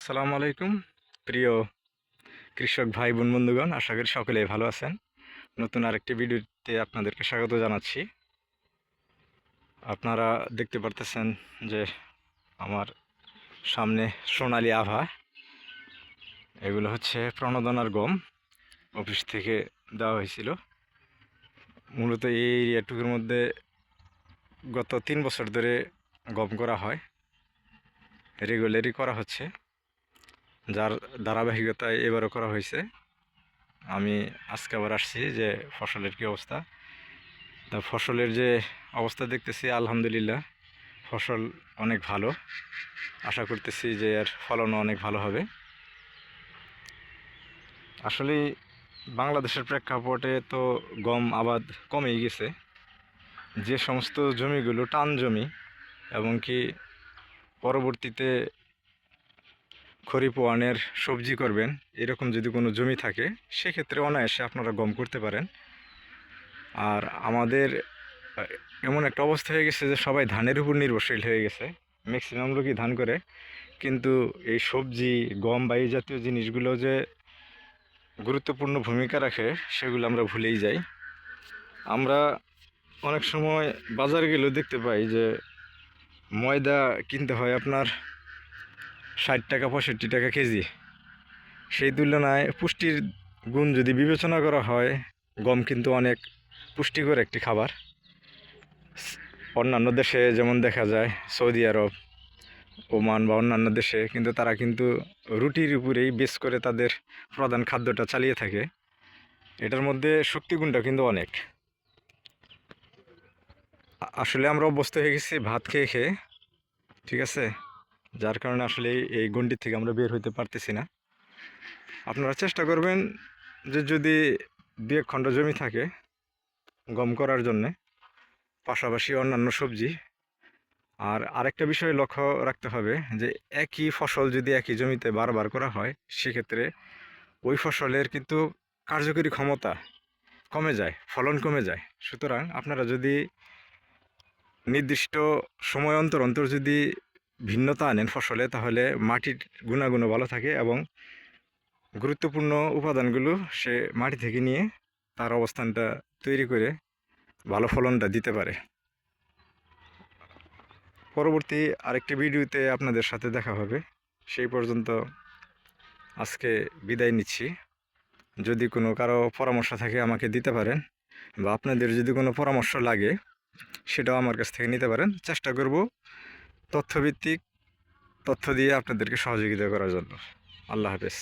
আসসালামু আলাইকুম প্রিয় কৃষক ভাই বোন বন্ধুগণ, আশা করি সকলেই ভালো আছেন। নতুন আরেকটি ভিডিওতে আপনাদেরকে স্বাগত জানাচ্ছি। আপনারা দেখতে পারতেছেন যে আমার সামনে সোনালী আভা, এগুলো হচ্ছে প্রণোদনার গম, অফিস থেকে দেওয়া হয়েছিল। মূলত এই এরিয়াটুকুর মধ্যে গত 3 বছর ধরে গম করা হয়, রেগুলারই করা হচ্ছে, যার ধারাবাহিকতায় এবারও করা হয়েছে। আমি আজকে আবার আসছি যে ফসলের কী অবস্থা। তা ফসলের যে অবস্থা দেখতেছি, আলহামদুলিল্লাহ ফসল অনেক ভালো। আশা করতেছি যে এর ফলনও অনেক ভালো হবে। আসলে বাংলাদেশের প্রেক্ষাপটে তো গম আবাদ কমেই গেছে। যে সমস্ত জমিগুলো টান জমি এবং কি পরবর্তীতে খরিফ ওয়ানের সবজি করবেন, এরকম যদি কোনো জমি থাকে, সেক্ষেত্রে অনায়াসে আপনারা গম করতে পারেন। আর আমাদের এমন একটা অবস্থা হয়ে গেছে যে সবাই ধানের উপর নির্ভরশীল হয়ে গেছে, ম্যাক্সিমাম লোকই ধান করে। কিন্তু এই সবজি, গম বা এই জাতীয় জিনিসগুলো যে গুরুত্বপূর্ণ ভূমিকা রাখে, সেগুলো আমরা ভুলেই যাই। আমরা অনেক সময় বাজারে গেলেও দেখতে পাই যে ময়দা কিনতে হয় আপনার 60 টাকা 65 টাকা কেজি। সেই তুলনায় পুষ্টির গুণ যদি বিবেচনা করা হয়, গম কিন্তু অনেক পুষ্টিকর একটি খাবার। অন্যান্য দেশে যেমন দেখা যায় সৌদি আরব, ওমান বা অন্যান্য দেশে, কিন্তু তারা কিন্তু রুটির উপরেই বেস করে তাদের প্রধান খাদ্যটা চালিয়ে থাকে। এটার মধ্যে শক্তিগুণটা কিন্তু অনেক। আসলে আমরা অভ্যস্ত হয়ে গেছি ভাত খেয়ে খেয়ে, ঠিক আছে, যার কারণে আসলে এই গণ্ডির থেকে আমরা বের হইতে পারতেছি না। আপনারা চেষ্টা করবেন যে যদি 2 খণ্ড জমি থাকে গম করার জন্যে, পাশাপাশি অন্যান্য সবজি। আর আরেকটা বিষয় লক্ষ্য রাখতে হবে যে একই ফসল যদি একই জমিতে বারবার করা হয়, সেক্ষেত্রে ওই ফসলের কিন্তু কার্যকরী ক্ষমতা কমে যায়, ফলন কমে যায়। সুতরাং আপনারা যদি নির্দিষ্ট সময় অন্তর অন্তর যদি ভিন্নতা আনেন ফসলে, তাহলে মাটির গুণাগুণও ভালো থাকে এবং গুরুত্বপূর্ণ উপাদানগুলো সে মাটি থেকে নিয়ে তার অবস্থানটা তৈরি করে ভালো ফলনটা দিতে পারে। পরবর্তী আরেকটি ভিডিওতে আপনাদের সাথে দেখা হবে। সেই পর্যন্ত আজকে বিদায় নিচ্ছি। যদি কোনো কারো পরামর্শ থাকে আমাকে দিতে পারেন, বা আপনাদের যদি কোনো পরামর্শ লাগে সেটাও আমার কাছ থেকে নিতে পারেন। চেষ্টা করব তথ্যভিত্তিক তথ্য দিয়ে আপনাদেরকে সহযোগিতা করার জন্য। আল্লাহ হাফেজ।